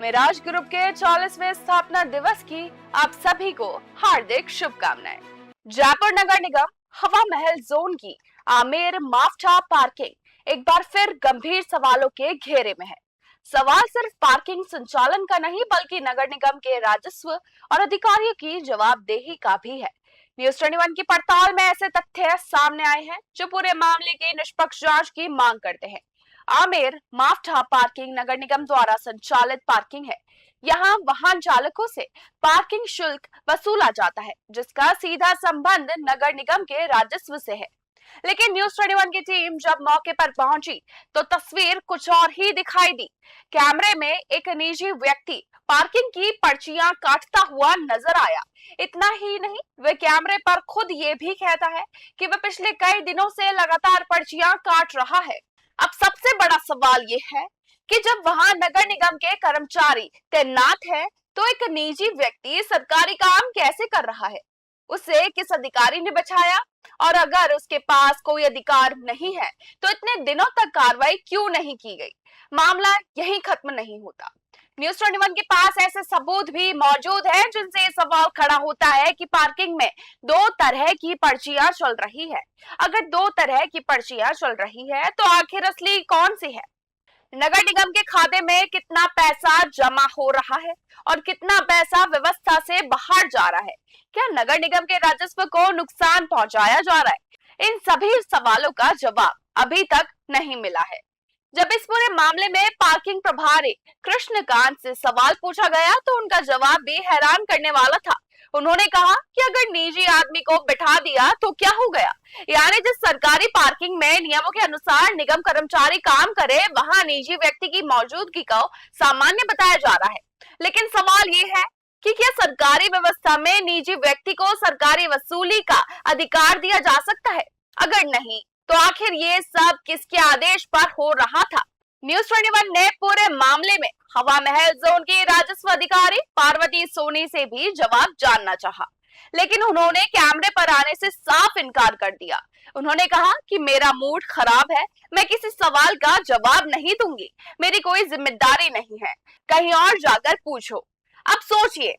Miraj group के 40वें स्थापना दिवस की आप सभी को हार्दिक शुभकामनाएं। जयपुर नगर निगम हवा महल जोन की आमेर माफ्ठा पार्किंग एक बार फिर गंभीर सवालों के घेरे में है। सवाल सिर्फ पार्किंग संचालन का नहीं बल्कि नगर निगम के राजस्व और अधिकारियों की जवाबदेही का भी है। न्यूज 21 की पड़ताल में ऐसे तथ्य सामने आए हैं जो पूरे मामले की निष्पक्ष जांच की मांग करते हैं। आमेर माफ्ठा पार्किंग नगर निगम द्वारा संचालित पार्किंग है। यहाँ वाहन चालकों से पार्किंग शुल्क वसूला जाता है, जिसका सीधा संबंध नगर निगम के राजस्व से है। लेकिन न्यूज 21 की टीम जब मौके पर पहुंची तो तस्वीर कुछ और ही दिखाई दी। कैमरे में एक निजी व्यक्ति पार्किंग की पर्चियां काटता हुआ नजर आया। इतना ही नहीं, वे कैमरे पर खुद ये भी कहता है कि वह पिछले कई दिनों से लगातार पर्चियां काट रहा है। अब सबसे बड़ा सवाल ये है कि जब वहां नगर निगम के कर्मचारी तैनात हैं, तो एक निजी व्यक्ति सरकारी काम कैसे कर रहा है? उसे किस अधिकारी ने बचाया? और अगर उसके पास कोई अधिकार नहीं है तो इतने दिनों तक कार्रवाई क्यों नहीं की गई? मामला यहीं खत्म नहीं होता। न्यूज 21 के पास ऐसे सबूत भी मौजूद हैं जिनसे ये सवाल खड़ा होता है कि पार्किंग में दो तरह की पर्चियां चल रही है। अगर दो तरह की पर्चियां चल रही है तो आखिर असली कौन सी है? नगर निगम के खाते में कितना पैसा जमा हो रहा है और कितना पैसा व्यवस्था से बाहर जा रहा है? क्या नगर निगम के राजस्व को नुकसान पहुंचाया जा रहा है? इन सभी सवालों का जवाब अभी तक नहीं मिला है। जब इस पूरे मामले में पार्किंग प्रभारी कृष्णकांत से सवाल पूछा गया तो उनका जवाब भी हैरान करने वाला था। उन्होंने कहा कि अगर निजी आदमी को बिठा दिया तो क्या हो गया? यानी जिस सरकारी पार्किंग में नियमों के अनुसार निगम कर्मचारी काम करे, वहां निजी व्यक्ति की मौजूदगी को सामान्य बताया जा रहा है। लेकिन सवाल ये है कि क्या सरकारी व्यवस्था में निजी व्यक्ति को सरकारी वसूली का अधिकार दिया जा सकता है? अगर नहीं तो आखिर ये सब किसके आदेश पर हो रहा था? न्यूज 21 ने पूरे मामले में हवा महल जोन के राजस्व अधिकारी पार्वती सोनी से भी जवाब जानना चाहा, लेकिन उन्होंने कैमरे पर आने से साफ इनकार कर दिया। उन्होंने कहा कि मेरा मूड खराब है, मैं किसी सवाल का जवाब नहीं दूंगी, मेरी कोई जिम्मेदारी नहीं है, कहीं और जाकर पूछो। अब सोचिए,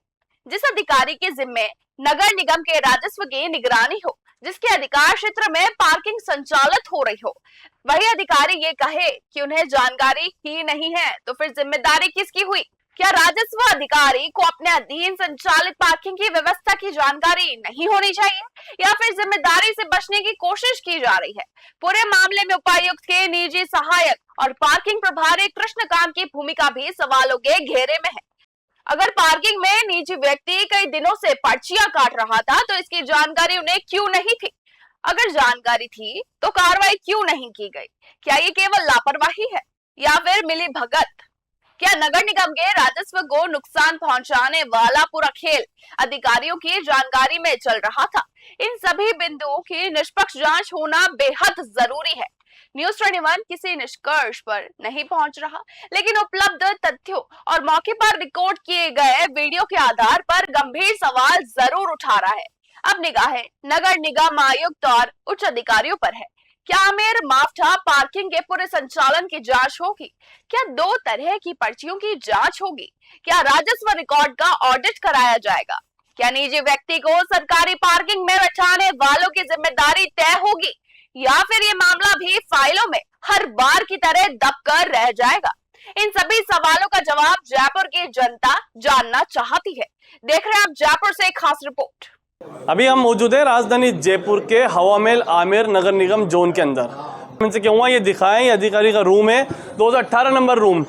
जिस अधिकारी के जिम्मे नगर निगम के राजस्व की निगरानी हो, जिसके अधिकार क्षेत्र में पार्किंग संचालित हो रही हो, वही अधिकारी ये कहे कि उन्हें जानकारी ही नहीं है, तो फिर जिम्मेदारी किसकी हुई? क्या राजस्व अधिकारी को अपने अधीन संचालित पार्किंग की व्यवस्था की जानकारी नहीं होनी चाहिए, या फिर जिम्मेदारी से बचने की कोशिश की जा रही है? पूरे मामले में उपायुक्त के निजी सहायक और पार्किंग प्रभारी कृष्णकांत की भूमिका भी सवालों के घेरे में है। अगर पार्किंग में निजी व्यक्ति कई दिनों से पर्चियां काट रहा था तो इसकी जानकारी उन्हें क्यों नहीं थी? अगर जानकारी थी तो कार्रवाई क्यों नहीं की गई? क्या ये केवल लापरवाही है या फिर मिली भगत? क्या नगर निगम के राजस्व को नुकसान पहुंचाने वाला पूरा खेल अधिकारियों की जानकारी में चल रहा था? इन सभी बिंदुओं की निष्पक्ष जांच होना बेहद जरूरी है। न्यूज 21 किसी निष्कर्ष पर नहीं पहुंच रहा, लेकिन उपलब्ध तथ्यों और मौके पर रिकॉर्ड किए गए वीडियो के आधार पर गंभीर सवाल जरूर उठा रहा है। अब निगाहें नगर निगम आयुक्त और उच्च अधिकारियों पर है। क्या आमेर माफ्ठा पार्किंग के पूरे संचालन की जांच होगी? क्या दो तरह की पर्चियों की जांच होगी? क्या राजस्व रिकॉर्ड का ऑडिट कराया जाएगा? क्या निजी व्यक्ति को सरकारी पार्किंग में बैठाने वालों की जिम्मेदारी तय होगी, या फिर ये मामला भी फाइलों में हर बार की तरह दबकर रह जाएगा? इन सभी सवालों का जवाब जयपुर की जनता जानना चाहती है। देख रहे हैं आप जयपुर से एक खास रिपोर्ट। अभी हम मौजूद हैं राजधानी जयपुर के हवा महल आमेर नगर निगम जोन के अंदर। इनसे क्या हुआ ये दिखाएं, ये अधिकारी का रूम है, 2018 नंबर रूम।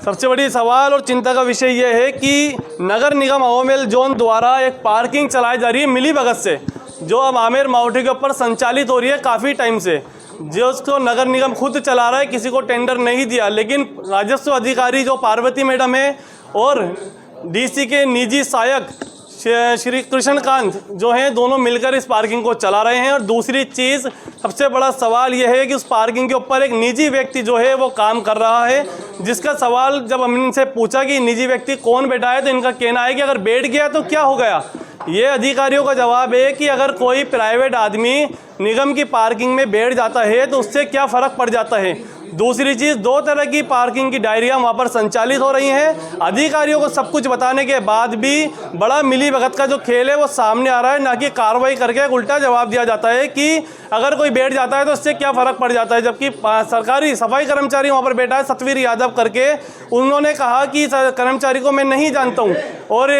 सबसे बड़ी सवाल और चिंता का विषय ये है कि नगर निगम हवा महल जोन द्वारा एक पार्किंग चलाई जा रही है मिली भगत से, जो अब आमेर मावठी के ऊपर संचालित हो रही है काफ़ी टाइम से, जो उसको नगर निगम खुद चला रहा है, किसी को टेंडर नहीं दिया। लेकिन राजस्व अधिकारी जो पार्वती मैडम है और डीसी के निजी सहायक श्री कृष्णकांत जो हैं, दोनों मिलकर इस पार्किंग को चला रहे हैं। और दूसरी चीज़, सबसे बड़ा सवाल यह है कि उस पार्किंग के ऊपर एक निजी व्यक्ति जो है वो काम कर रहा है, जिसका सवाल जब हमने इनसे पूछा कि निजी व्यक्ति कौन बैठा है, तो इनका कहना है कि अगर बैठ गया तो क्या हो गया। ये अधिकारियों का जवाब है कि अगर कोई प्राइवेट आदमी निगम की पार्किंग में बैठ जाता है तो उससे क्या फ़र्क पड़ जाता है। दूसरी चीज़, 2 तरह की पार्किंग की डायरियाँ वहाँ पर संचालित हो रही हैं। अधिकारियों को सब कुछ बताने के बाद भी बड़ा मिली भगत का जो खेल है वो सामने आ रहा है, ना कि कार्रवाई करके उल्टा जवाब दिया जाता है कि अगर कोई बैठ जाता है तो इससे क्या फ़र्क पड़ जाता है। जबकि सरकारी सफाई कर्मचारी वहाँ पर बैठा है सतवीर यादव करके, उन्होंने कहा कि कर्मचारी को मैं नहीं जानता हूँ, और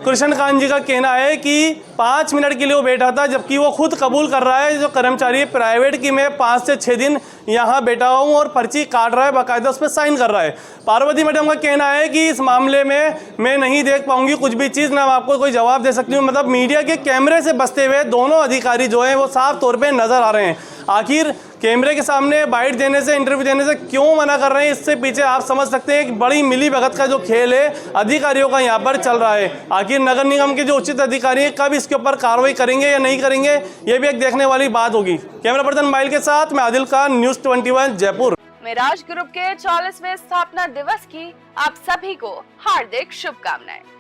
कृष्णकांत जी का कहना है कि 5 मिनट के लिए वो बैठा था, जबकि वो खुद कबूल कर रहा है जो कर्मचारी प्राइवेट की मैं 5 से 6 दिन यहाँ बैठा हूँ और पर्ची काट रहा है, बाकायदा उस पर साइन कर रहा है। पार्वती मैडम का कहना है कि इस मामले में मैं नहीं देख पाऊंगी कुछ भी चीज़, ना आपको कोई जवाब दे सकती हूँ। मतलब मीडिया के कैमरे से बचते हुए दोनों अधिकारी जो हैं वो साफ तौर पे नज़र आ रहे हैं। आखिर कैमरे के सामने बाइट देने से, इंटरव्यू देने से क्यों मना कर रहे हैं, इससे पीछे आप समझ सकते हैं एक बड़ी मिली भगत का जो खेल है अधिकारियों का यहाँ पर चल रहा है। आखिर नगर निगम के जो उचित अधिकारी हैं कब इसके ऊपर कार्रवाई करेंगे या नहीं करेंगे, ये भी एक देखने वाली बात होगी। कैमरा पर्सन माइल के साथ मैं आदिल खान, न्यूज़ 21 जयपुर। मेराज ग्रुप के 40वें स्थापना दिवस की आप सभी को हार्दिक शुभकामनाएं।